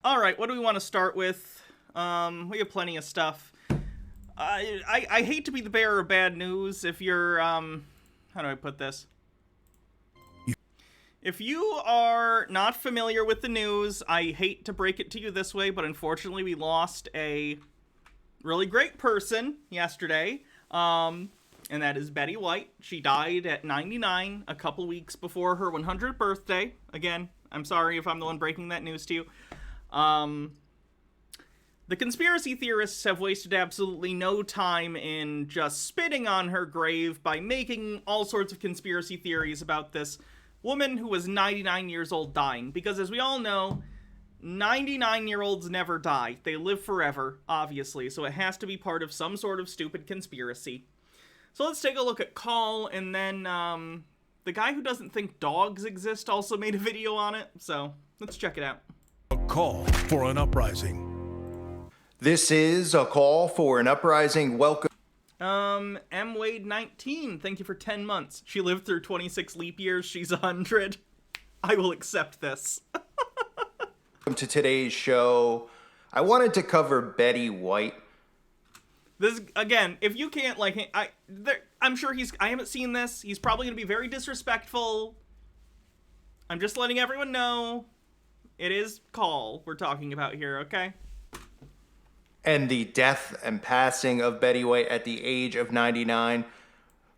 All right, what do we want to start with? We have plenty of stuff. I hate to be the bearer of bad news if you're, how do I put this? If you are not familiar with the news, I hate to break it to you this way, but unfortunately we lost a really great person yesterday, and that is Betty White. She died at 99 a couple weeks before her 100th birthday. Again, I'm sorry if I'm the one breaking that news to you. The conspiracy theorists have wasted absolutely no time in just spitting on her grave by making all sorts of conspiracy theories about this woman who was 99 years old dying. Because as we all know, 99-year-olds never die. They live forever, obviously, so it has to be part of some sort of stupid conspiracy. So let's take a look at Call, and then the guy who doesn't think dogs exist also made a video on it, so let's check it out. A call for an uprising. This is a call for an uprising. Welcome. M. Wade 19, thank you for 10 months. She lived through 26 leap years. She's 100. I will accept this. Welcome to today's show. I wanted to cover Betty White. This, again, if you can't, like, I'm sure I haven't seen this. He's probably going to be very disrespectful. I'm just letting everyone know. It is Call we're talking about here, okay? And the death and passing of Betty White at the age of 99.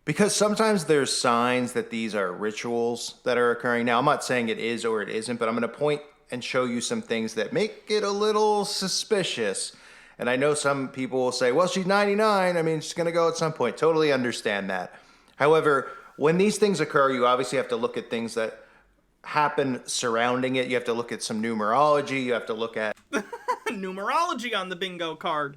Because sometimes there's signs that these are rituals that are occurring. Now, I'm not saying it is or it isn't, but I'm going to point and show you some things that make it a little suspicious. And I know some people will say, well, she's 99. I mean, she's going to go at some point. Totally understand that. However, when these things occur, you obviously have to look at things that happen surrounding it. You have to look at some numerology. You have to look at numerology on the bingo card.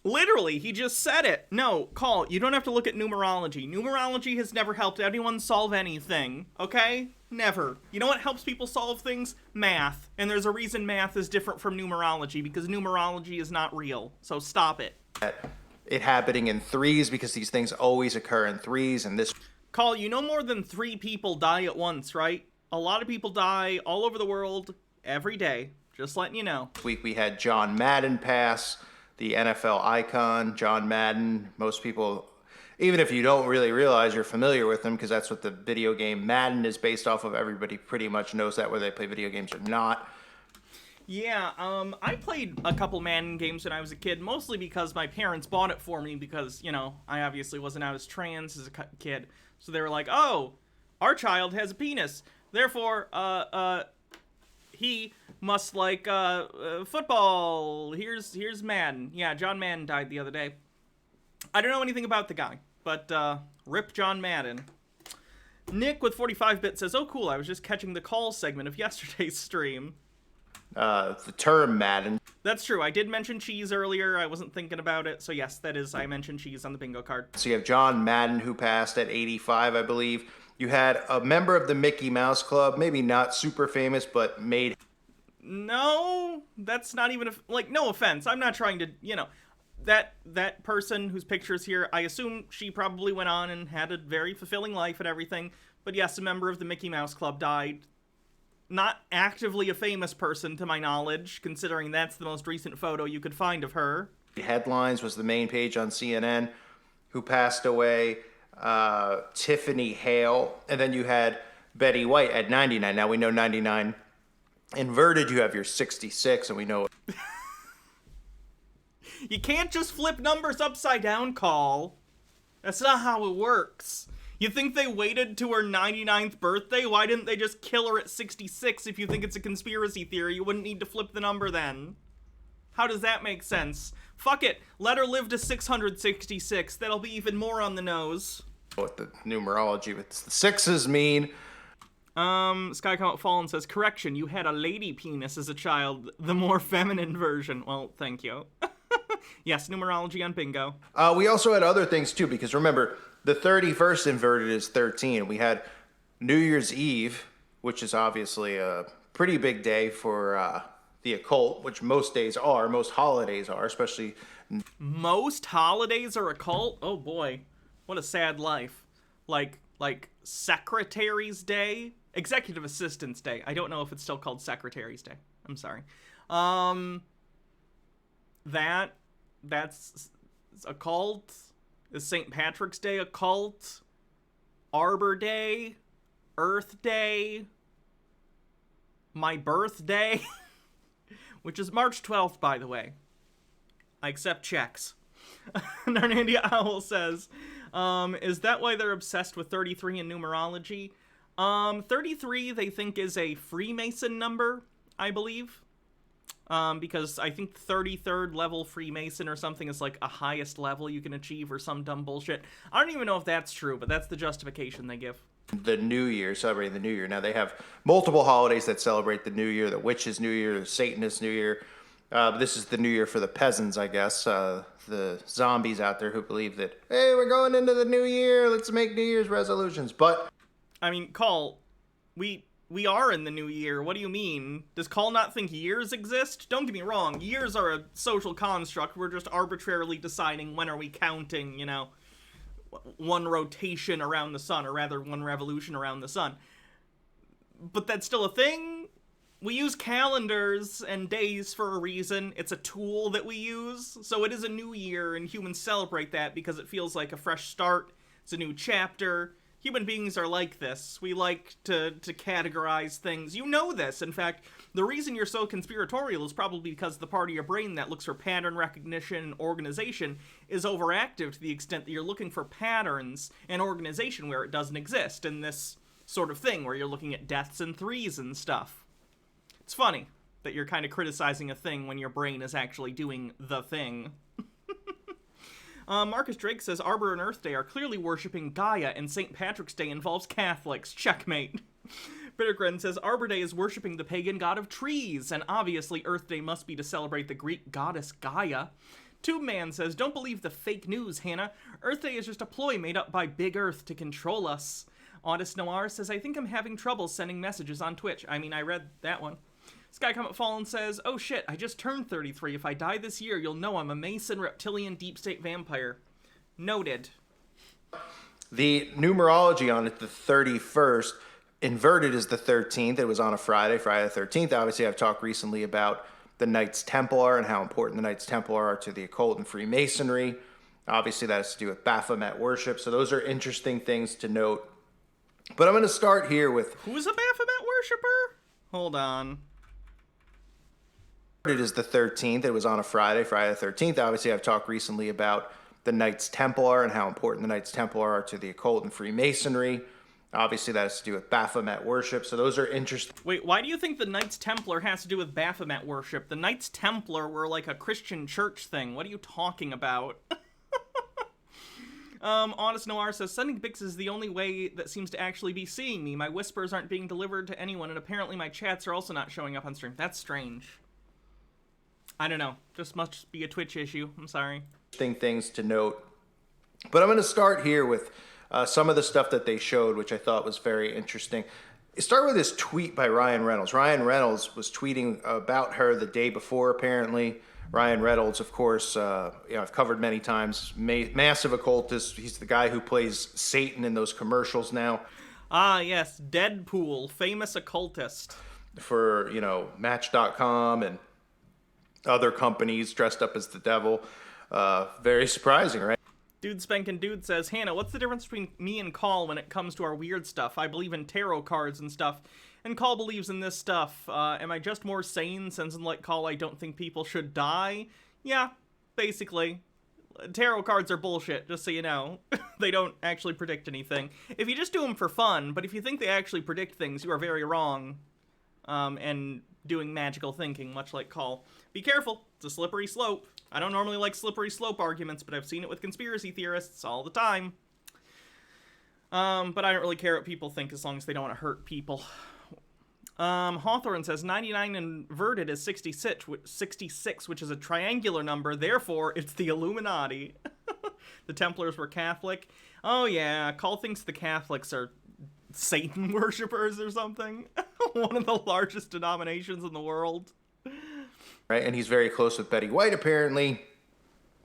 Literally, he just said it. No, Call, you don't have to look at numerology. Numerology has never helped anyone solve anything, okay? Never. You know what helps people solve things? Math. And there's a reason math is different from numerology, because numerology is not real. So stop it. it happening in threes, because these things always occur in threes, and this... Call, you know more than 3 people die at once, right? A lot of people die all over the world every day. Just letting you know. This week we had John Madden pass, the NFL icon, John Madden. Most people, even if you don't really realize, you're familiar with him because that's what the video game Madden is based off of. Everybody pretty much knows that, whether they play video games or not. Yeah, I played a couple Madden games when I was a kid, mostly because my parents bought it for me because, you know, I obviously wasn't out as trans as a kid. So they were like, oh, our child has a penis. Therefore, he must like football. Here's Madden. Yeah, John Madden died the other day. I don't know anything about the guy, but rip John Madden. Nick with 45-bit says, oh cool, I was just catching the Call segment of yesterday's stream. The term Madden. That's true. I did mention cheese earlier. I wasn't thinking about it. So yes, that is, I mentioned cheese on the bingo card. So you have John Madden, who passed at 85, I believe. You had a member of the Mickey Mouse Club, maybe not super famous, but made... No, that's not even, like, no offense. I'm not trying to, you know, that person whose picture is here, I assume she probably went on and had a very fulfilling life and everything. But yes, a member of the Mickey Mouse Club died. Not actively a famous person, to my knowledge, considering that's the most recent photo you could find of her. Headlines was the main page on CNN, who passed away, Tiffany Hale, and then you had Betty White at 99. Now we know 99 inverted, you have your 66, and we know... You can't just flip numbers upside down, Call. That's not how it works. You think they waited to her 99th birthday? Why didn't they just kill her at 66? If you think it's a conspiracy theory, you wouldn't need to flip the number then. How does that make sense? Fuck it. Let her live to 666. That'll be even more on the nose. What the numerology with the sixes mean. Sky Comet Fallen says, correction, you had a lady penis as a child, the more feminine version. Well, thank you. Yes, numerology on bingo. We also had other things too, because remember, the 31st inverted is 13. We had New Year's Eve, which is obviously a pretty big day for the occult, which most holidays are, especially... Most holidays are occult? Oh boy, what a sad life. Like Secretary's Day? Executive Assistant's Day. I don't know if it's still called Secretary's Day. I'm sorry. That's a cult. Is St. Patrick's Day a cult? Arbor Day? Earth Day? My birthday? Which is March 12th, by the way. I accept checks. Narnandia Owl says, is that why they're obsessed with 33 in numerology? 33 they think is a Freemason number, I believe. Because I think 33rd level Freemason or something is like a highest level you can achieve or some dumb bullshit. I don't even know if that's true, but that's the justification they give. The New Year, celebrating the New Year. Now, they have multiple holidays that celebrate the New Year. The Witch's New Year, the Satanist New Year. But this is the New Year for the peasants, I guess. The zombies out there who believe that, hey, we're going into the New Year, let's make New Year's resolutions. But, I mean, Call, we are in the new year. What do you mean? Does Call not think years exist? Don't get me wrong. Years are a social construct. We're just arbitrarily deciding when are we counting, one rotation around the sun, or rather one revolution around the sun. But that's still a thing. We use calendars and days for a reason. It's a tool that we use. So it is a new year, and humans celebrate that because it feels like a fresh start. It's a new chapter. Human beings are like this. We like to categorize things. You know this. In fact, the reason you're so conspiratorial is probably because the part of your brain that looks for pattern recognition and organization is overactive to the extent that you're looking for patterns and organization where it doesn't exist, in this sort of thing where you're looking at deaths and threes and stuff. It's funny that you're kind of criticizing a thing when your brain is actually doing the thing. Marcus Drake says Arbor and Earth Day are clearly worshipping Gaia, and St. Patrick's Day involves Catholics. Checkmate. Bittergren says Arbor Day is worshipping the pagan god of trees, and obviously Earth Day must be to celebrate the Greek goddess Gaia. Tube Man says, don't believe the fake news, Hannah. Earth Day is just a ploy made up by Big Earth to control us. Audis Noir says, I think I'm having trouble sending messages on Twitch. I mean, I read that one. Sky Comet Fallen says, oh shit, I just turned 33. If I die this year, you'll know I'm a Mason, reptilian, deep state vampire. Noted. the numerology on it, the 31st, inverted is the 13th. It was on a Friday the 13th. Obviously, I've talked recently about the Knights Templar and how important the Knights Templar are to the occult and Freemasonry. Obviously, that has to do with Baphomet worship. So those are interesting things to note. But I'm going to start here with... Who's a Baphomet worshiper? Hold on. It is the 13th. It was on a Friday the 13th. Obviously, I've talked recently about the Knights Templar and how important the Knights Templar are to the occult and Freemasonry. Obviously, that has to do with Baphomet worship. So those are interesting. Wait, why do you think the Knights Templar has to do with Baphomet worship? The Knights Templar were like a Christian church thing. What are you talking about? Honest Noir says, sending Bix is the only way that seems to actually be seeing me. My whispers aren't being delivered to anyone, and apparently my chats are also not showing up on stream. That's strange. I don't know. Just must be a Twitch issue. I'm sorry. Things to note. But I'm going to start here with some of the stuff that they showed, which I thought was very interesting. Start with this tweet by Ryan Reynolds. Ryan Reynolds was tweeting about her the day before, apparently. Ryan Reynolds, of course, I've covered many times, massive occultist. He's the guy who plays Satan in those commercials now. Ah, yes, Deadpool, famous occultist. For, Match.com and other companies dressed up as the devil. Very surprising, right? Dude Spankin' Dude says, Hannah, what's the difference between me and Call when it comes to our weird stuff? I believe in tarot cards and stuff, and Call believes in this stuff. Am I just more sane since, unlike Call, I don't think people should die? Yeah, basically. Tarot cards are bullshit, just so you know. They don't actually predict anything. If you just do them for fun, but if you think they actually predict things, you are very wrong. And doing magical thinking, much like Call. Be careful, it's a slippery slope. I don't normally like slippery slope arguments, but I've seen it with conspiracy theorists all the time. But I don't really care what people think as long as they don't want to hurt people. Hawthorne says 99 inverted is 66, which is a triangular number, therefore it's the Illuminati. The Templars were Catholic. Oh yeah, Call thinks the Catholics are Satan worshippers or something. One of the largest denominations in the world. Right, and he's very close with Betty White, apparently,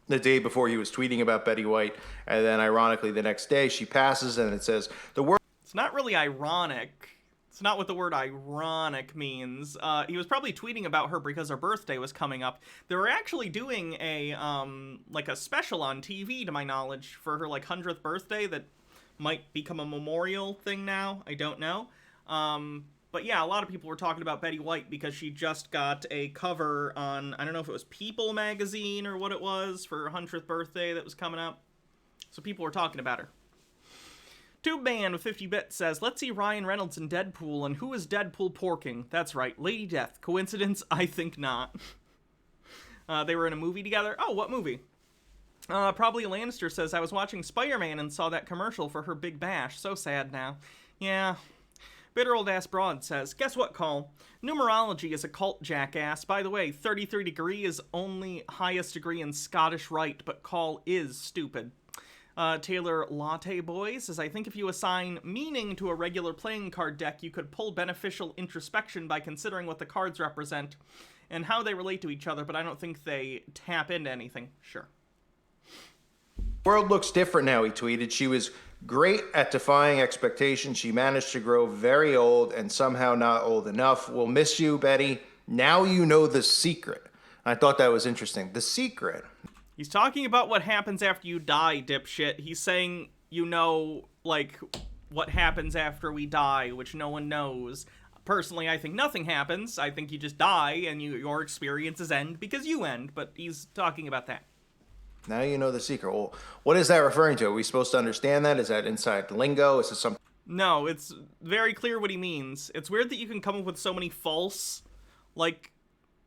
the day before he was tweeting about Betty White, and then, ironically, the next day, she passes, and it says, the world... It's not really ironic. It's not what the word ironic means. He was probably tweeting about her because her birthday was coming up. They were actually doing a, like a special on TV, to my knowledge, for her, like, 100th birthday that might become a memorial thing now. I don't know. But yeah, a lot of people were talking about Betty White because she just got a cover on, I don't know if it was People magazine or what it was, for her 100th birthday that was coming up. So people were talking about her. TubeMan with 50 bits says, let's see Ryan Reynolds in Deadpool, and who is Deadpool porking? That's right, Lady Death. Coincidence? I think not. They were in a movie together. Oh, what movie? Probably Lannister says, I was watching Spider-Man and saw that commercial for her Big Bash. So sad now. Yeah. Bitter Old Ass Broad says, guess what, Call? Numerology is a cult, jackass. By the way, 33 degree is only highest degree in Scottish Rite, but Call is stupid. Taylor Latte Boy says, I think if you assign meaning to a regular playing card deck, you could pull beneficial introspection by considering what the cards represent and how they relate to each other, but I don't think they tap into anything. Sure. World looks different now, he tweeted. She was great at defying expectations. She managed to grow very old and somehow not old enough. We'll miss you, Betty. Now you know the secret. I thought that was interesting. The secret. He's talking about what happens after you die, dipshit. He's saying, you know, like, what happens after we die, which no one knows. Personally, I think nothing happens. I think you just die and your experiences end because you end, but he's talking about that. Now you know the secret. Well, what is that referring to? Are we supposed to understand that? Is that inside lingo? Is it something? No, it's very clear what he means. It's weird that you can come up with so many false, like,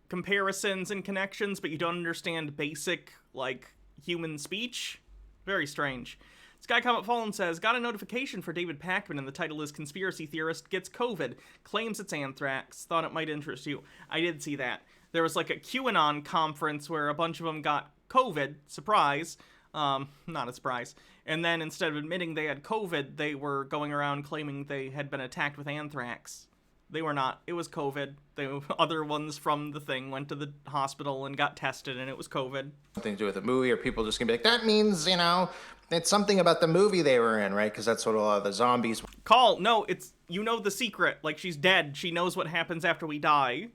comparisons and connections, but you don't understand basic, like, human speech. Very strange. Sky Comet Fallen says, got a notification for David Pakman, and the title is Conspiracy Theorist Gets COVID, Claims It's Anthrax. Thought it might interest you. I did see that. There was, like, a QAnon conference where a bunch of them got COVID. Surprise. Not a surprise. And then instead of admitting they had COVID, they were going around claiming they had been attacked with anthrax. They were not. It was COVID. The other ones from the thing went to the hospital and got tested, and it was COVID. Something to do with the movie, or people just gonna be like, that means, you know, it's something about the movie they were in, right? Because that's what a lot of the zombies... Call, no, it's, you know the secret. Like, she's dead. She knows what happens after we die.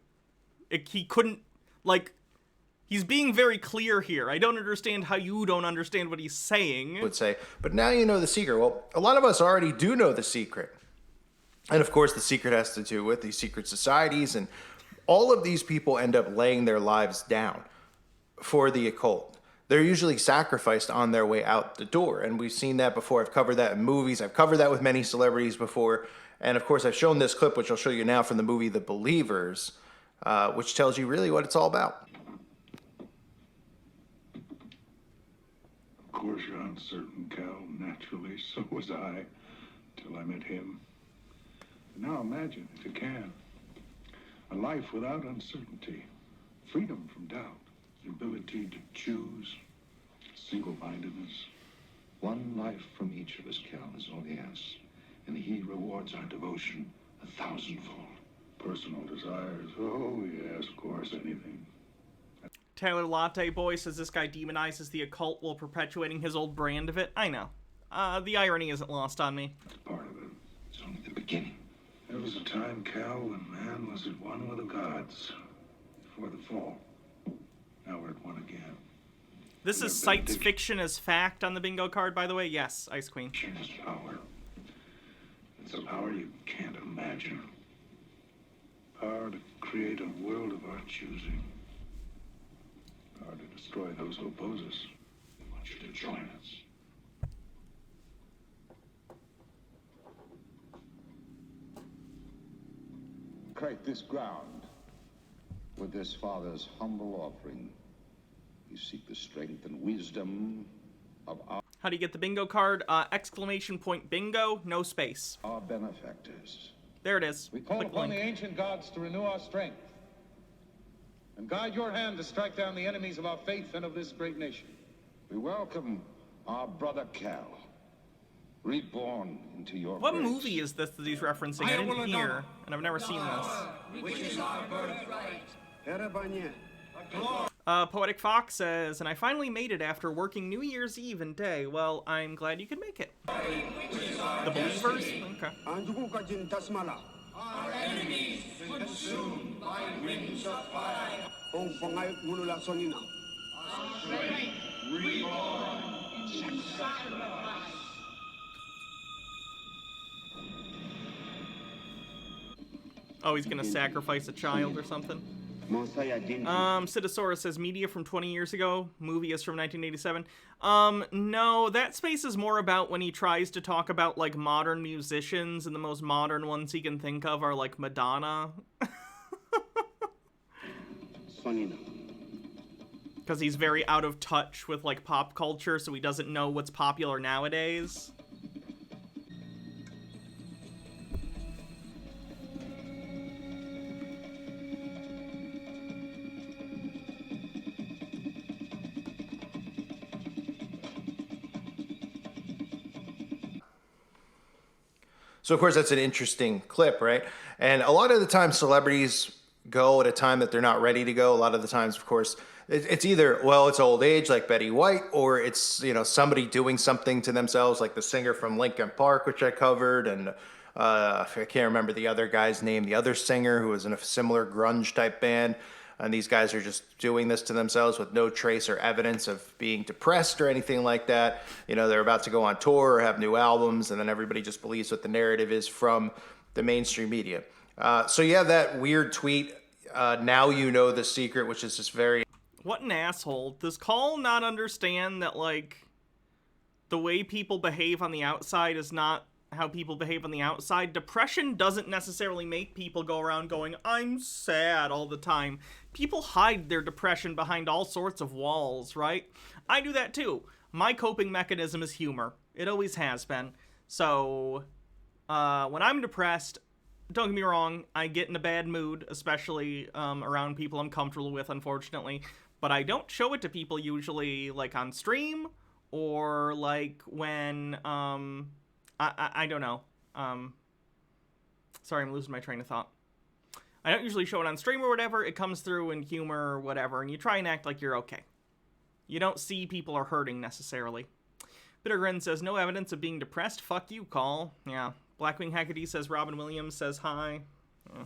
He couldn't, like... He's being very clear here. I don't understand how you don't understand what he's saying. Would say, but now you know the secret. Well, a lot of us already do know the secret. And of course, the secret has to do with these secret societies, and all of these people end up laying their lives down for the occult. They're usually sacrificed on their way out the door, and we've seen that before. I've covered that in movies. I've covered that with many celebrities before. And of course, I've shown this clip, which I'll show you now, from the movie The Believers, which tells you really what it's all about. Of course you're uncertain, Cal. Naturally, so was I, till I met him. Now imagine, if you can, a life without uncertainty, freedom from doubt, the ability to choose, single-mindedness. One life from each of us, Cal, is all he asks. And he rewards our devotion 1,000-fold. Personal desires, oh yes, of course, anything. Taylor Latte Boy says this guy demonizes the occult while perpetuating his old brand of it. I know. The irony isn't lost on me. That's part of it. It's only the beginning. There was a time, Cal, when man was at one with the gods before the fall. Now we're at one again. This is cites fiction as fact on the bingo card, by the way. Yes, Ice Queen. Is power. It's a power you can't imagine. Power to create a world of our choosing. Power to destroy those who oppose us. We want you to join us. Create this ground with this father's humble offering. You seek the strength and wisdom of How do you get the bingo card? Exclamation point bingo, no space. our benefactors. There it is. We call Click upon link. the ancient gods to renew our strength and guide your hand to strike down the enemies of our faith and of this great nation. We welcome our brother Cal, reborn into your What grace. movie is this that he's referencing? I didn't hear, and I've never seen this. Poetic Fox says, and I finally made it after working New Year's Eve and day. Well, I'm glad you could make it. The Believers? Okay. Oh, he's gonna sacrifice a child or something. Citosaurus says media from 20 years ago. Movie is from 1987. No, that space is more about when he tries to talk about, like, modern musicians, and the most modern ones he can think of are, like, Madonna. Because he's very out of touch with, like, pop culture, so he doesn't know what's popular nowadays. So, of course, that's an interesting clip, right? And a lot of the time, celebrities go at a time that they're not ready to go. A lot of the times, of course, it's either, well, it's old age, like Betty White, or it's, you know, somebody doing something to themselves, like the singer from Linkin Park, which I covered, and I can't remember the other guy's name, the other singer who was in a similar grunge-type band. And these guys are just doing this to themselves with no trace or evidence of being depressed or anything like that. You know, they're about to go on tour or have new albums, and then everybody just believes what the narrative is from the mainstream media. So yeah, that weird tweet, now you know the secret, which is just very... What an asshole. Does Call not understand that, like, the way people behave on the outside is not how people behave on the outside? Depression doesn't necessarily make people go around going, I'm sad all the time. People hide their depression behind all sorts of walls, right? I do that too. My coping mechanism is humor. It always has been. So, when I'm depressed, don't get me wrong, I get in a bad mood, especially around people I'm comfortable with, unfortunately. But I don't show it to people usually, like, on stream, or, like, when, I don't know. Sorry, I'm losing my train of thought. I don't usually show it on stream or whatever. It comes through in humor or whatever, and you try and act like you're okay. You don't see people are hurting, necessarily. Bittergrin says, no evidence of being depressed. Fuck you, Call. Yeah. Blackwing Haggerty says, Robin Williams says hi. Yeah.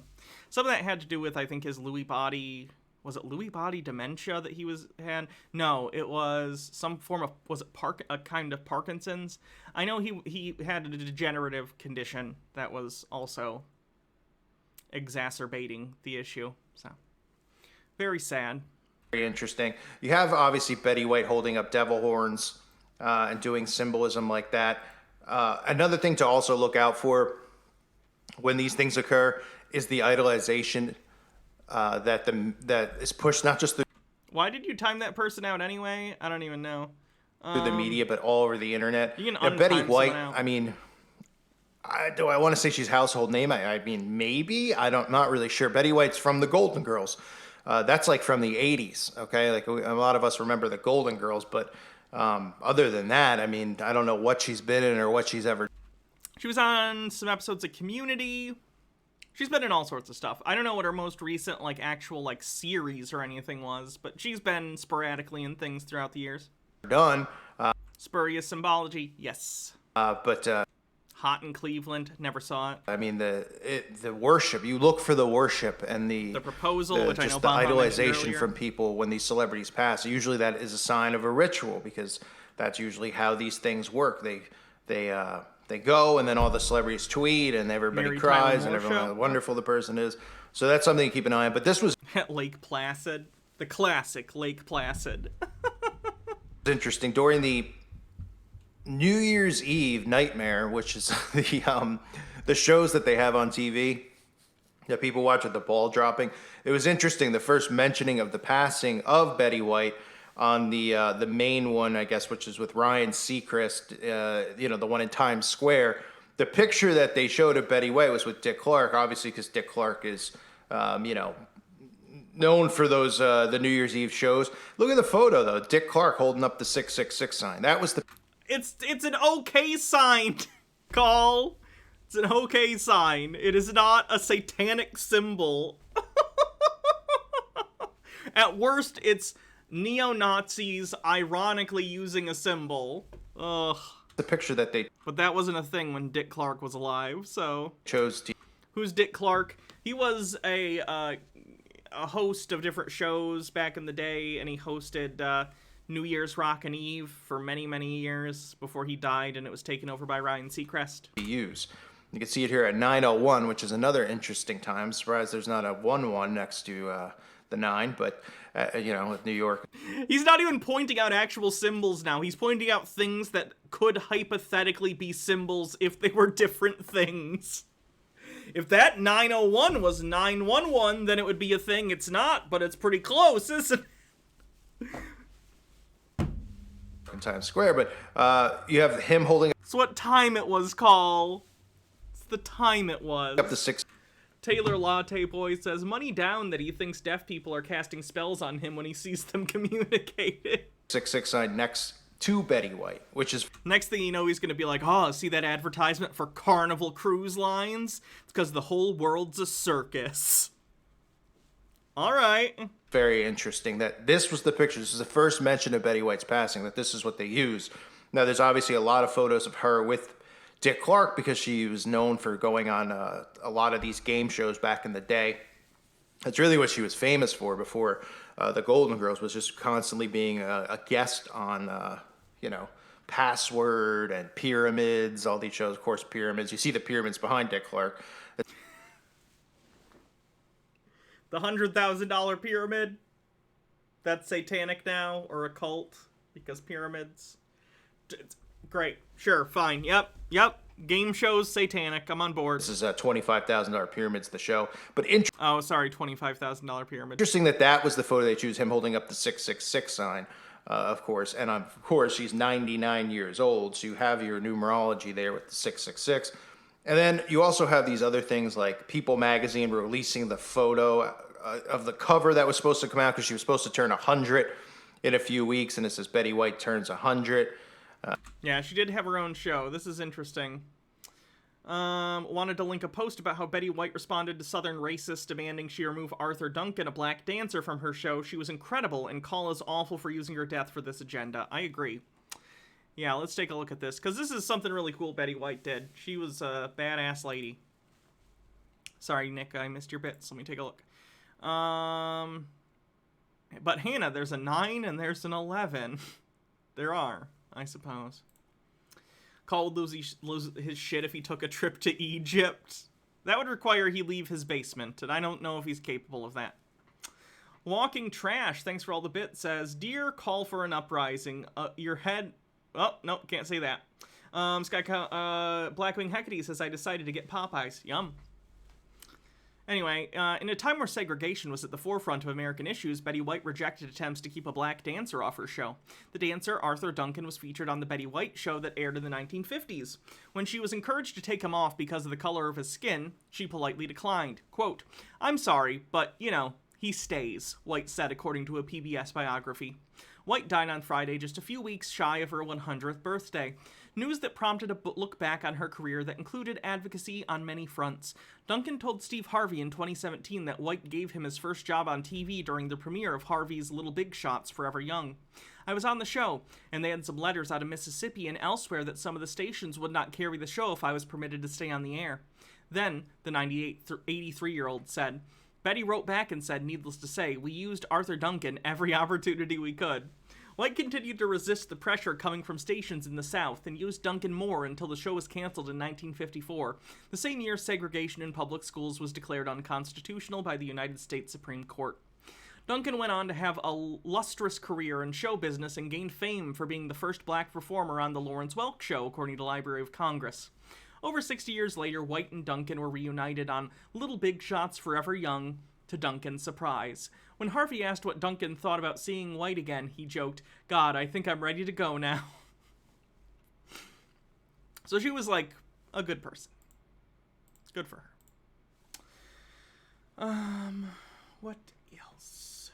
Some of that had to do with, I think, his Lewy body... Was it Lewy body dementia that he had? No, it was some form of, was it a kind of Parkinson's? I know he had a degenerative condition that was also exacerbating the issue. So, very sad. Very interesting. You have, obviously, Betty White holding up devil horns and doing symbolism like that. Another thing to also look out for when these things occur is the idolization that is pushed not just through... Why did you time that person out anyway? I don't even know. Through the media, but all over the internet. You can Betty White, I mean, do I want to say she's household name? I mean, maybe. Not really sure. Betty White's from the Golden Girls. That's like from the 80s, okay? Like, a lot of us remember the Golden Girls, but other than that, I mean, I don't know what she's been in or what she's ever... She was on some episodes of Community. She's been in all sorts of stuff. I don't know what her most recent, like, actual, like, series or anything was, but she's been sporadically in things throughout the years. Done. Spurious Symbology, yes. But Hot in Cleveland, never saw it. I mean, the worship, you look for the worship and the proposal, which I know just the Bon Bon mentioned idolization earlier. from people when these celebrities pass. Usually that is a sign of a ritual, because that's usually how these things work. They go, and then all the celebrities tweet, and everybody Mary cries, Tyler and Moore everyone show. how wonderful the person is. So that's something to keep an eye on. But this was At Lake Placid. The classic Lake Placid. interesting. During the New Year's Eve Nightmare, which is the shows that they have on TV that people watch with the ball dropping, it was interesting. The first mentioning of the passing of Betty White on the main one, I guess, which is with Ryan Seacrest, the one in Times Square. The picture that they showed of Betty White was with Dick Clark, obviously, because Dick Clark is, known for those the New Year's Eve shows. Look at the photo, though. Dick Clark holding up the 666 sign. That was the... It's an okay sign, Call. It's an okay sign. It is not a satanic symbol. At worst, it's neo-Nazis ironically using a symbol. Ugh. The picture that they But that wasn't a thing when Dick Clark was alive, so... chose to... Who's Dick Clark? He was a host of different shows back in the day, and he hosted New Year's Rockin' Eve for many, many years before he died, and it was taken over by Ryan Seacrest. Use. You can see it here at 901, which is another interesting time. I'm surprised there's not a 1-1 next to the 9, but, with New York. He's not even pointing out actual symbols now. He's pointing out things that could hypothetically be symbols if they were different things. If that 901 was 911, then it would be a thing. It's not, but it's pretty close, isn't it? In Times Square, but you have him holding It's what time it was, Call. It's the time it was. up the 6. Taylor Latte Boy says, money down that he thinks deaf people are casting spells on him when he sees them communicating. 666 sign next to Betty White, which is Next thing you know, he's going to be like, oh, see that advertisement for Carnival Cruise Lines? It's because the whole world's a circus. All right. very interesting that this was the picture. This is the first mention of Betty White's passing, that this is what they used. Now, there's obviously a lot of photos of her with Dick Clark because she was known for going on a lot of these game shows back in the day. That's really what she was famous for before the Golden Girls, was just constantly being a guest on, Password and Pyramids, all these shows. Of course, Pyramids. You see the pyramids behind Dick Clark. The $100,000 pyramid? That's satanic now, or a cult, because pyramids. Great. Sure, fine. Yep. Game shows, satanic. I'm on board. This is $25,000 Pyramids, the show. But Oh, sorry, $25,000 pyramid. interesting that was the photo they choose, him holding up the 666 sign, of course. And of course, she's 99 years old, so you have your numerology there with the 666. And then you also have these other things like People magazine releasing the photo of the cover that was supposed to come out because she was supposed to turn 100 in a few weeks, and it says Betty White turns 100. Yeah, she did have her own show. This is interesting. Wanted to link a post about how Betty White responded to Southern racists demanding she remove Arthur Duncan, a black dancer, from her show. She was incredible, and Call is awful for using her death for this agenda. I agree. Yeah, let's take a look at this, because this is something really cool Betty White did. She was a badass lady. Sorry, Nick, I missed your bits. Let me take a look. But Hannah, there's a 9 and there's an 11. There are, I suppose. Call would lose his shit if he took a trip to Egypt. That would require he leave his basement, and I don't know if he's capable of that. Walking Trash, thanks for all the bits, says, Dear Call for an Uprising, your head... Oh, no, can't say that. Blackwing Hecate says, I decided to get Popeyes. Yum. Anyway, in a time where segregation was at the forefront of American issues, Betty White rejected attempts to keep a black dancer off her show. The dancer, Arthur Duncan, was featured on the Betty White show that aired in the 1950s. When she was encouraged to take him off because of the color of his skin, she politely declined. Quote, I'm sorry, but, he stays, White said according to a PBS biography. White died on Friday, just a few weeks shy of her 100th birthday. News that prompted a look back on her career that included advocacy on many fronts. Duncan told Steve Harvey in 2017 that White gave him his first job on TV during the premiere of Harvey's Little Big Shots Forever Young. I was on the show, and they had some letters out of Mississippi and elsewhere that some of the stations would not carry the show if I was permitted to stay on the air. Then, the 83-year-old said, Betty wrote back and said, needless to say, we used Arthur Duncan every opportunity we could. White continued to resist the pressure coming from stations in the South and used Duncan more until the show was canceled in 1954, the same year segregation in public schools was declared unconstitutional by the United States Supreme Court. Duncan went on to have a lustrous career in show business and gained fame for being the first black performer on The Lawrence Welk Show, according to Library of Congress. Over 60 years later, White and Duncan were reunited on Little Big Shots Forever Young, to Duncan's surprise. When Harvey asked what Duncan thought about seeing White again, he joked, God, I think I'm ready to go now. So she was like a good person. It's good for her. What else?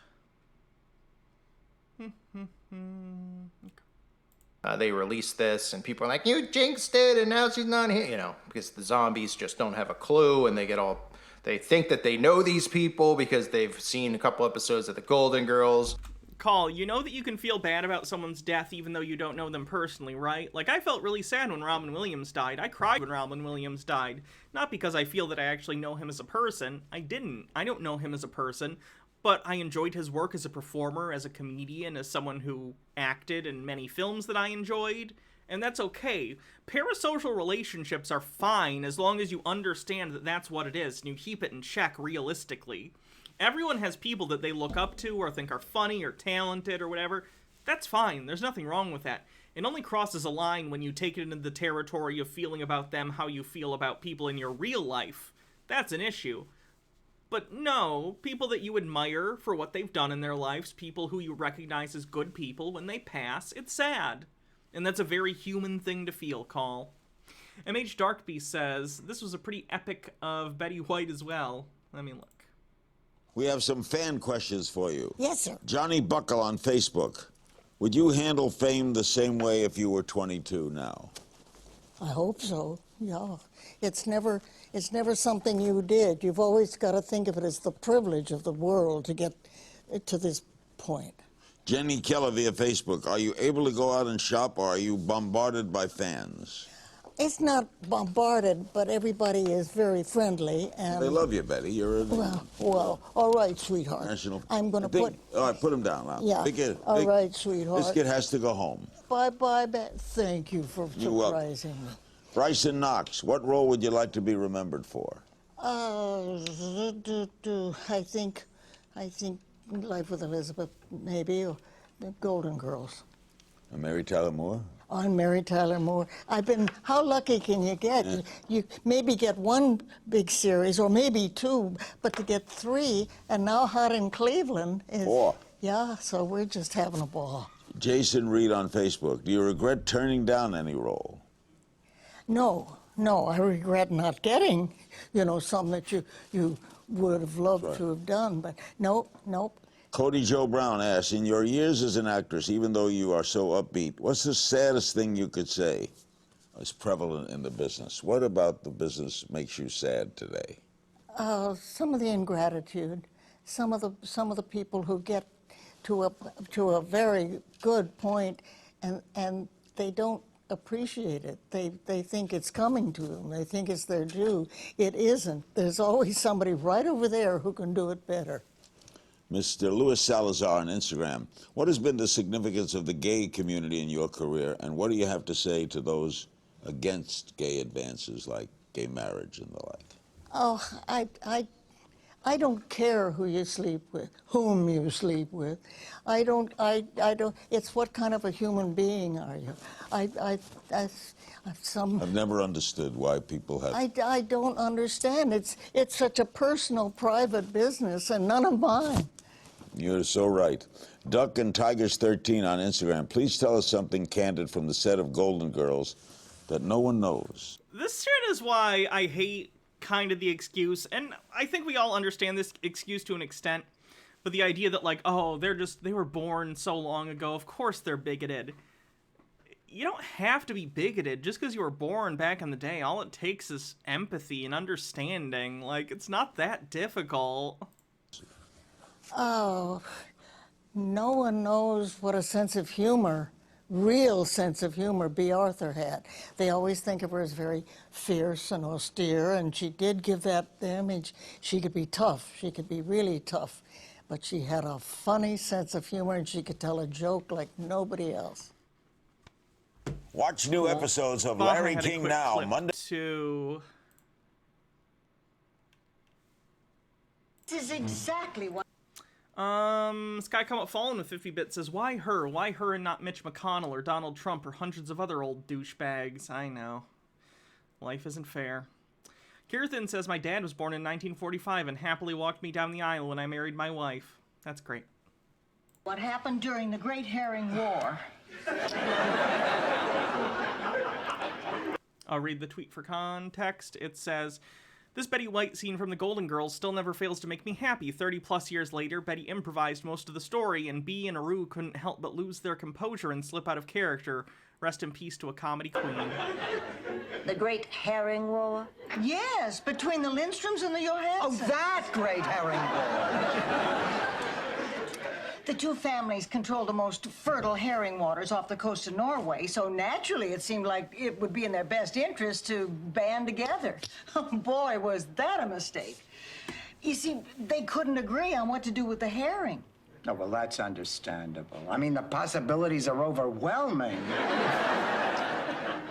They released this, and people are like, you jinxed it, and now she's not here, because the zombies just don't have a clue, and they think that they know these people because they've seen a couple episodes of the Golden Girls. Call, you know that you can feel bad about someone's death even though you don't know them personally, right? Like, I felt really sad when Robin Williams died. I cried when Robin Williams died. Not because I feel that I actually know him as a person. I didn't. I don't know him as a person. But I enjoyed his work as a performer, as a comedian, as someone who acted in many films that I enjoyed. And that's okay. Parasocial relationships are fine as long as you understand that that's what it is and you keep it in check realistically. Everyone has people that they look up to or think are funny or talented or whatever. That's fine. There's nothing wrong with that. It only crosses a line when you take it into the territory of feeling about them how you feel about people in your real life. That's an issue. But no, people that you admire for what they've done in their lives, people who you recognize as good people, when they pass, it's sad. And that's a very human thing to feel, Call. MH Darkbeast says, this was a pretty epic of Betty White as well. Let me look. We have some fan questions for you. Yes, sir. Johnny Buckle on Facebook. Would you handle fame the same way if you were 22 now? I hope so, yeah. It's never something you did. You've always got to think of it as the privilege of the world to get to this point. Jenny Keller via Facebook. Are you able to go out and shop, or are you bombarded by fans? It's not bombarded, but everybody is very friendly. And They love you, Betty. You're a well, all right, sweetheart. national... I'm going to put... All right, put him down now. Yeah, all right, sweetheart. This kid has to go home. Bye-bye, thank you for surprising me. Bryson Knox, what role would you like to be remembered for? I think Life with Elizabeth, maybe, or the Golden Girls. Mary Tyler Moore? On Mary Tyler Moore. How lucky can you get? Yeah. You maybe get one big series, or maybe two, but to get three, and now Hot in Cleveland is... 4. Yeah, so we're just having a ball. Jason Reed on Facebook. Do you regret turning down any role? No, I regret not getting, something that you would have loved to have done, but nope. Cody Joe Brown asks, in your years as an actress, even though you are so upbeat, what's the saddest thing you could say is prevalent in the business? What about the business makes you sad today? Some of the ingratitude, some of the people who get to a very good point and they don't appreciate it. They think it's coming to them. They think it's their due. It isn't. There's always somebody right over there who can do it better. Mr. Louis Salazar on Instagram, what has been the significance of the gay community in your career, and what do you have to say to those against gay advances like gay marriage and the like? Oh, I don't care who you sleep with, whom you sleep with. I don't, it's what kind of a human being are you? I've never understood why people have... I don't understand. It's such a personal, private business, and none of mine. You're so right. Duck and Tigers 13 on Instagram. Please tell us something candid from the set of Golden Girls that no one knows. This shit is why I hate kind of the excuse, and I think we all understand this excuse to an extent, but the idea that, like, oh, they were born so long ago, of course they're bigoted. You don't have to be bigoted just because you were born back in the day. All it takes is empathy and understanding. Like, it's not that difficult. Oh, no one knows what a sense of humor, real sense of humor, B. Arthur had. They always think of her as very fierce and austere, and she did give that the image. She could be tough. She could be really tough. But she had a funny sense of humor, and she could tell a joke like nobody else. Watch new episodes of Larry King Now, Monday. This is exactly what... Sky Come Up Fallen with 50 bits says, why her? Why her and not Mitch McConnell or Donald Trump or hundreds of other old douchebags? I know. Life isn't fair. Kirthan says, my dad was born in 1945 and happily walked me down the aisle when I married my wife. That's great. What happened during the Great Herring War? I'll read the tweet for context. It says, this Betty White scene from the Golden Girls still never fails to make me happy. 30-plus years later, Betty improvised most of the story, and Bea and Aru couldn't help but lose their composure and slip out of character. Rest in peace to a comedy queen. The Great Herring War? Yes, between the Lindstroms and the Johanssons. Oh, that Great Herring War. The two families control the most fertile herring waters off the coast of Norway, so naturally it seemed like it would be in their best interest to band together. Oh, boy, was that a mistake. You see, they couldn't agree on what to do with the herring. Oh, well, that's understandable. I mean, the possibilities are overwhelming.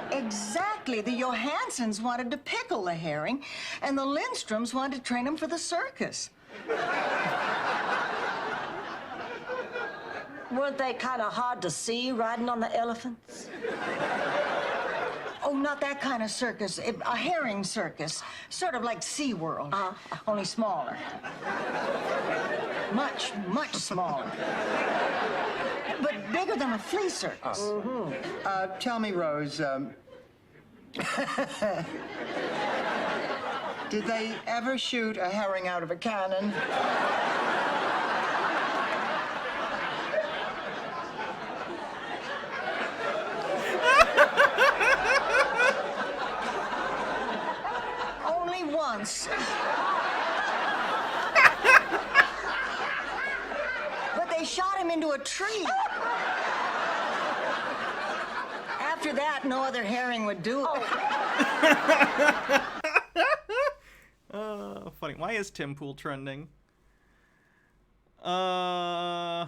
Exactly. The Johansons wanted to pickle the herring, and the Lindstroms wanted to train him for the circus. Weren't they kind of hard to see riding on the elephants? Oh, not that kind of circus. A herring circus. Sort of like SeaWorld, only smaller. Much, much smaller. But bigger than a flea circus. Tell me, Rose, did they ever shoot a herring out of a cannon? Only once. But they shot him into a tree. After that, no other herring would do it. Funny. Why is Tim Pool trending? Oh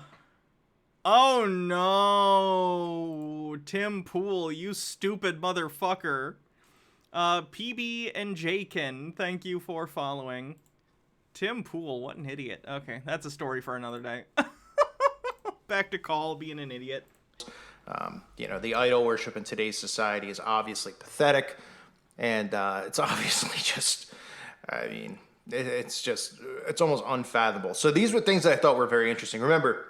no! Tim Pool, you stupid motherfucker. PB and Jakin, thank you for following. Tim Pool, what an idiot. Okay, that's a story for another day. Back to Call being an idiot. The idol worship in today's society is obviously pathetic, and it's obviously just, it's almost unfathomable. So these were things that I thought were very interesting. Remember,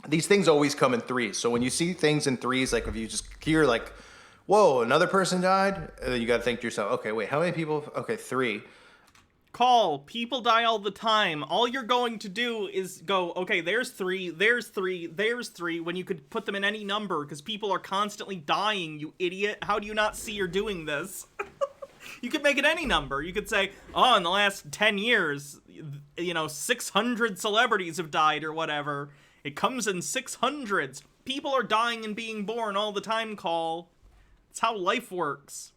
these things always come in threes. So when you see things in threes, like if you just hear like, whoa, another person died, you got to think to yourself, okay, wait, how many people? Okay, 3. Call. People die all the time. All you're going to do is go, okay, there's 3, there's 3, there's 3, when you could put them in any number, because people are constantly dying, you idiot. How do you not see you're doing this? You could make it any number. You could say, oh, in the last 10 years, 600 celebrities have died or whatever. It comes in 600s. People are dying and being born all the time, Call. It's how life works.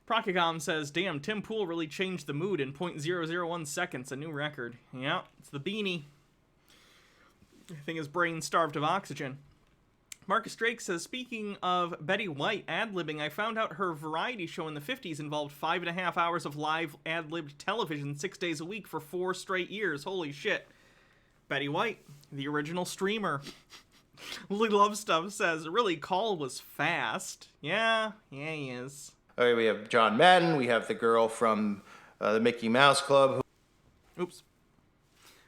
Procagom says, damn, Tim Pool really changed the mood in 0.001 seconds, a new record. Yeah, it's the beanie. I think his brain's starved of oxygen. Marcus Drake says, speaking of Betty White ad-libbing, I found out her variety show in the 50s involved 5.5 hours of live ad-libbed television 6 days a week for 4 straight years. Holy shit. Betty White, the original streamer. Lily Love Stuff says, really, Call was fast. Yeah, he is. Okay, we have John Madden. We have the girl from the Mickey Mouse Club. Oops.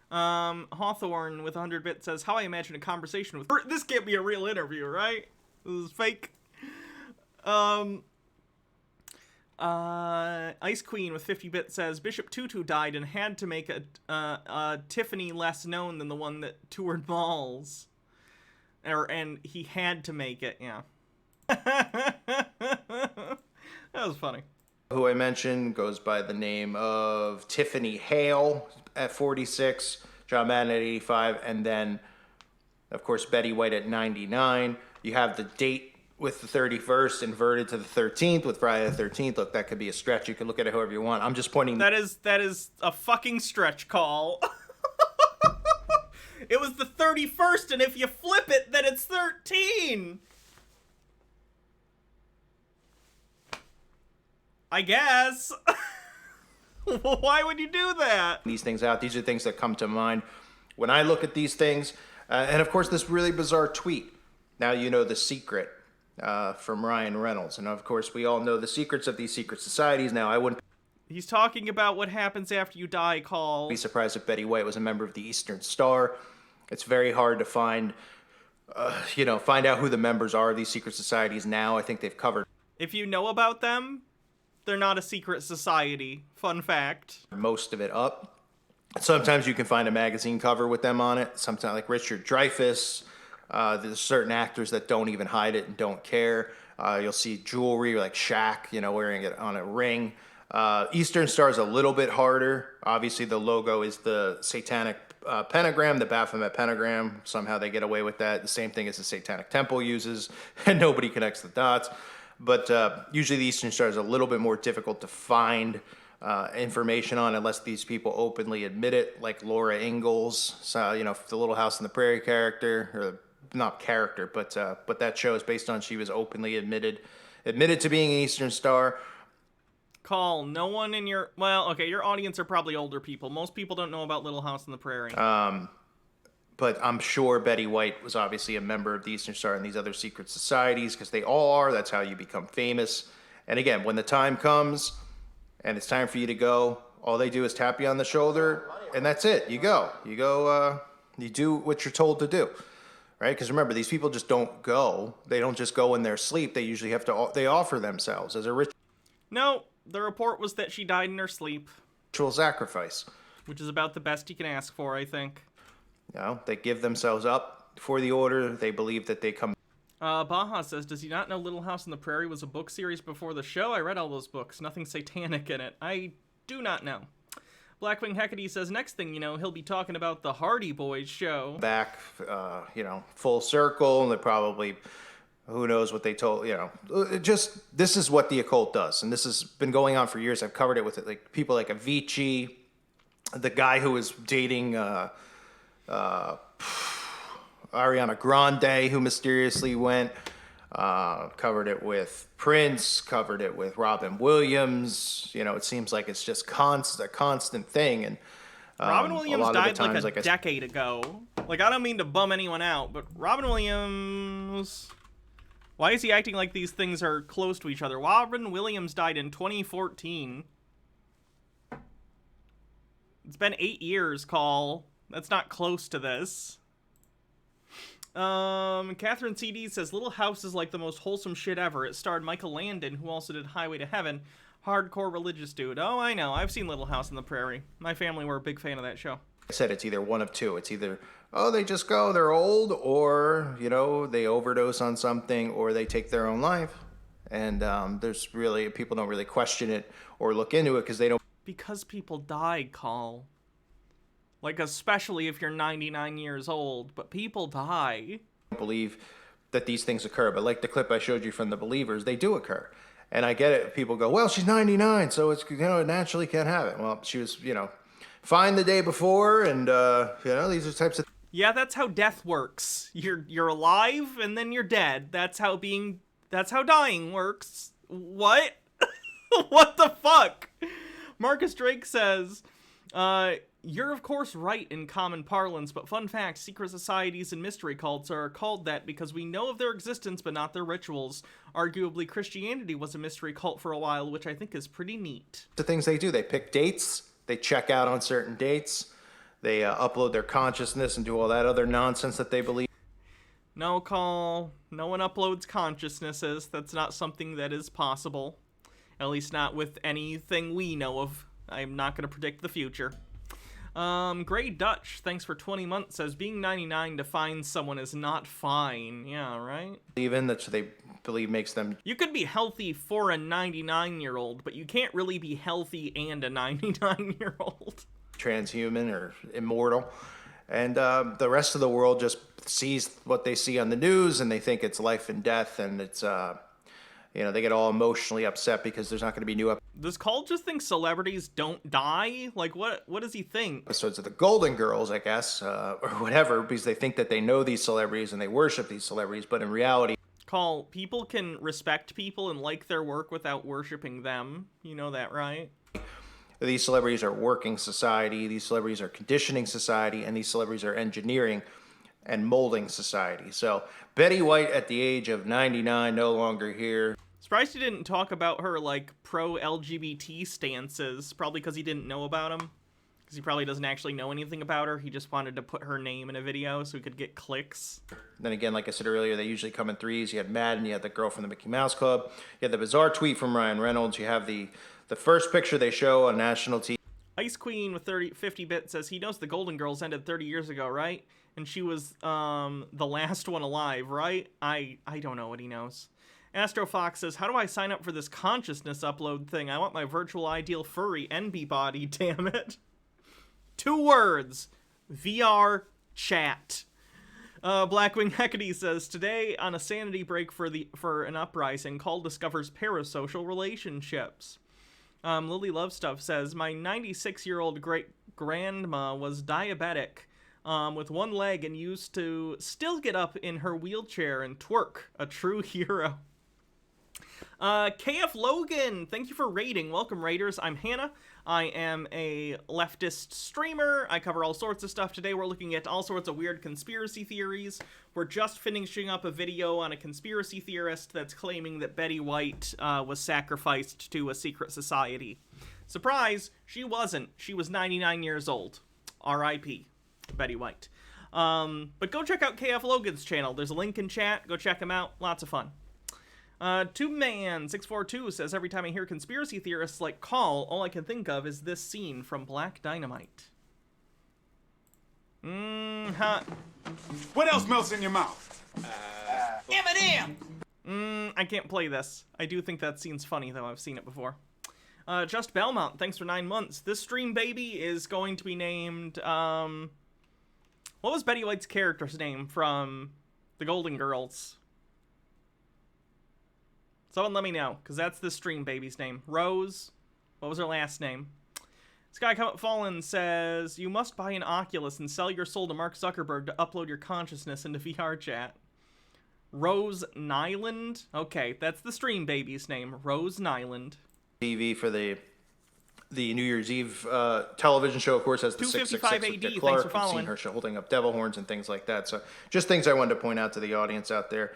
Hawthorne with 100 bits says, how I imagine a conversation with... This can't be a real interview, right? This is fake. Ice Queen with 50 bits says, Bishop Tutu died and had to make a Tiffany less known than the one that toured malls. And he had to make it, yeah. That was funny. Who I mentioned goes by the name of Tiffany Hale at 46, John Madden at 85, and then, of course, Betty White at 99. You have the date with the 31st inverted to the 13th with Friday the 13th. Look, that could be a stretch. You can look at it however you want. I'm just pointing... That is a fucking stretch, Call. It was the 31st, and if you flip it, then it's 13! I guess. Why would you do that? These things out. These are things that come to mind when I look at these things. And of course, this really bizarre tweet. Now you know the secret from Ryan Reynolds. And of course, we all know the secrets of these secret societies. Now, I wouldn't... He's talking about what happens after you die, Call. Be surprised if Betty White was a member of the Eastern Star. It's very hard to find out who the members are of these secret societies now. I think they've covered... If you know about them, they're not a secret society. Fun fact. Most of it up. Sometimes you can find a magazine cover with them on it. Sometimes, like Richard Dreyfuss. There's certain actors that don't even hide it and don't care. You'll see jewelry like Shaq, wearing it on a ring. Eastern Star is a little bit harder. Obviously, the logo is the satanic pentagram, the Baphomet pentagram. Somehow they get away with that. The same thing as the Satanic Temple uses, and nobody connects the dots. But usually the Eastern Star is a little bit more difficult to find information on unless these people openly admit it, like Laura Ingalls, the Little House on the Prairie character, or not character, but that show is based on she was openly admitted to being an Eastern Star. Call, no one in your... Well, okay, your audience are probably older people. Most people don't know about Little House on the Prairie. But I'm sure Betty White was obviously a member of the Eastern Star and these other secret societies, because they all are. That's how you become famous. And again, when the time comes and it's time for you to go, all they do is tap you on the shoulder, and that's it. You go. You do what you're told to do, right? Because remember, these people just don't go. They don't just go in their sleep. They usually they offer themselves as a ritual. No, the report was that she died in her sleep. Ritual sacrifice. Which is about the best you can ask for, I think. They give themselves up for the order. They believe that they come. Baja says, does he not know Little House on the Prairie was a book series before the show? I read all those books. Nothing satanic in it. I do not know. Blackwing Hecate says, next thing you know, he'll be talking about the Hardy Boys show. Back, full circle, and they probably, who knows what they told, this is what the occult does. And this has been going on for years. I've covered it with like people like Avicii, the guy who was dating, Ariana Grande, who mysteriously went. Covered it with Prince, covered it with Robin Williams. It seems like it's just a constant thing. And Robin Williams died like a decade ago. Like, I don't mean to bum anyone out, but Robin Williams... Why is he acting like these things are close to each other? Robin Williams died in 2014. It's been 8 years, Call. That's not close to this. Catherine CD says, Little House is like the most wholesome shit ever. It starred Michael Landon, who also did Highway to Heaven. Hardcore religious dude. Oh, I know. I've seen Little House on the Prairie. My family were a big fan of that show. I said it's either one of two. It's either, they just go, they're old, or, they overdose on something, or they take their own life. And there's really, people don't really question it or look into it because they don't. Because people die, Call. Like, especially if you're 99 years old, but people die. Believe that these things occur, but like the clip I showed you from The Believers, they do occur. And I get it. People go, well, she's 99, so it's, it naturally can't have it. Well, she was, fine the day before, and, these are types of... Yeah, that's how death works. You're alive, and then you're dead. That's how dying works. What? What the fuck? Marcus Drake says, you're of course right in common parlance, but fun fact, secret societies and mystery cults are called that because we know of their existence but not their rituals. Arguably, Christianity was a mystery cult for a while, which I think is pretty neat. The things they do, they pick dates, they check out on certain dates, they upload their consciousness and do all that other nonsense that they believe. No, Call. No one uploads consciousnesses. That's not something that is possible. At least not with anything we know of. I'm not going to predict the future. Gray Dutch, thanks for 20 months, says being 99 to find someone is not fine. Yeah, right? Even that they believe makes them... You could be healthy for a 99-year-old, but you can't really be healthy and a 99-year-old. Transhuman or immortal. And the rest of the world just sees what they see on the news, and they think it's life and death, and it's... they get all emotionally upset because there's not going to be new Does Call just think celebrities don't die? Like, what does he think? Episodes of the Golden Girls, I guess, or whatever, because they think that they know these celebrities and they worship these celebrities, but in reality... Call, people can respect people and like their work without worshiping them. You know that, right? These celebrities are working society, these celebrities are conditioning society, and these celebrities are engineering and molding society. So Betty White at the age of 99, no longer here. Surprised he didn't talk about her, like, pro-LGBT stances, probably because he didn't know about them. Because he probably doesn't actually know anything about her. He just wanted to put her name in a video so he could get clicks. Then again, like I said earlier, they usually come in threes. You had Madden, you had the girl from the Mickey Mouse Club, you had the bizarre tweet from Ryan Reynolds, you have the first picture they show on national TV. Ice Queen with 50-bit says he knows the Golden Girls ended 30 years ago, right? And she was the last one alive, right? I don't know what he knows. Astro Fox says, how do I sign up for this consciousness upload thing? I want my virtual ideal furry NB body, damn it. 2 words. VR chat. Blackwing Hecate says, today on a sanity break for an uprising, Call discovers parasocial relationships. Lily Love Stuff says, my 96-year-old great-grandma was diabetic with one leg and used to still get up in her wheelchair and twerk. A true hero. KF Logan, thank you for raiding. Welcome, raiders. I'm Hannah. I am a leftist streamer. I cover all sorts of stuff. Today we're looking at all sorts of weird conspiracy theories. We're just finishing up a video on a conspiracy theorist that's claiming that Betty White was sacrificed to a secret society. Surprise, she wasn't. She was 99 years old. R.I.P. Betty White. But go check out KF Logan's channel. There's a link in chat. Go check him out. Lots of fun. 2man642 says, every time I hear conspiracy theorists like Call, all I can think of is this scene from Black Dynamite. What else melts in your mouth? Eminem! I can't play this. I do think that scene's funny, though. I've seen it before. Just Belmont, thanks for 9 months. This stream baby is going to be named, what was Betty White's character's name from The Golden Girls? Someone let me know, because that's the stream baby's name. Rose. What was her last name? Sky Comet Fallen says, you must buy an Oculus and sell your soul to Mark Zuckerberg to upload your consciousness into VR chat. Rose Nyland? Okay, that's the stream baby's name. Rose Nyland. TV for the New Year's Eve television show, of course, has the 666 with Dick Clark. You've seen her holding up devil horns and things like that. So just things I wanted to point out to the audience out there.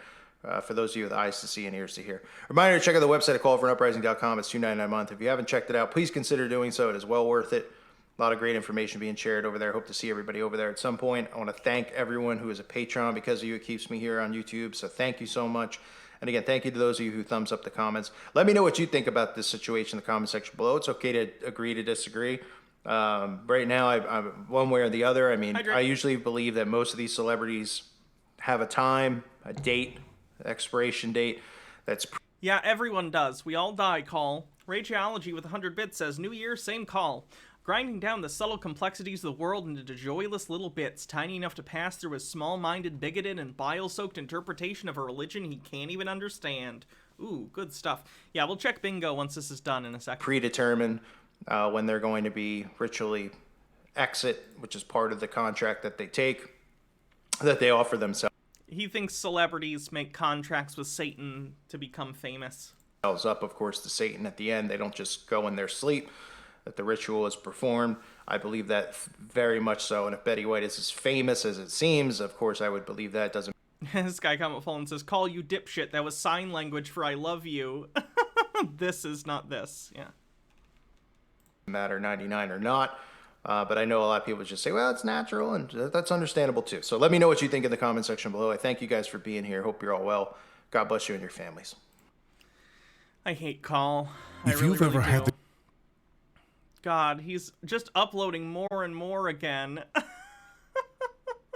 For those of you with eyes to see and ears to hear. Reminder to check out the website at callforunuprising.com. It's $2.99 a month. If you haven't checked it out, please consider doing so. It is well worth it. A lot of great information being shared over there. Hope to see everybody over there at some point. I want to thank everyone who is a patron. Because of you, it keeps me here on YouTube. So thank you so much. And again, thank you to those of you who thumbs up the comments. Let me know what you think about this situation in the comment section below. It's okay to agree to disagree. Right now, I'm one way or the other. I mean, I usually believe that most of these celebrities have a time, a date, expiration date that's yeah, everyone does. We all die, Call. Rageology with 100 bits says, New Year, same Call. Grinding down the subtle complexities of the world into joyless little bits, tiny enough to pass through his small-minded, bigoted, and bile-soaked interpretation of a religion he can't even understand. Ooh, good stuff. Yeah, we'll check bingo once this is done in a second. Predetermine when they're going to be ritually exit, which is part of the contract that they take, that they offer themselves. He thinks celebrities make contracts with Satan to become famous. Up, of course, to Satan at the end. They don't just go in their sleep, that the ritual is performed. I believe that very much so. And if Betty White is as famous as it seems, of course, I would believe that. Doesn't. This guy comment fallen says, Call you dipshit. That was sign language for I love you. This is not this. Yeah. Matter 99 or not. But I know a lot of people just say, well, it's natural, and that's understandable too. So let me know what you think in the comment section below. I thank you guys for being here. Hope you're all well. God bless you and your families. I hate Call. If you've ever had the... God, he's just uploading more and more again.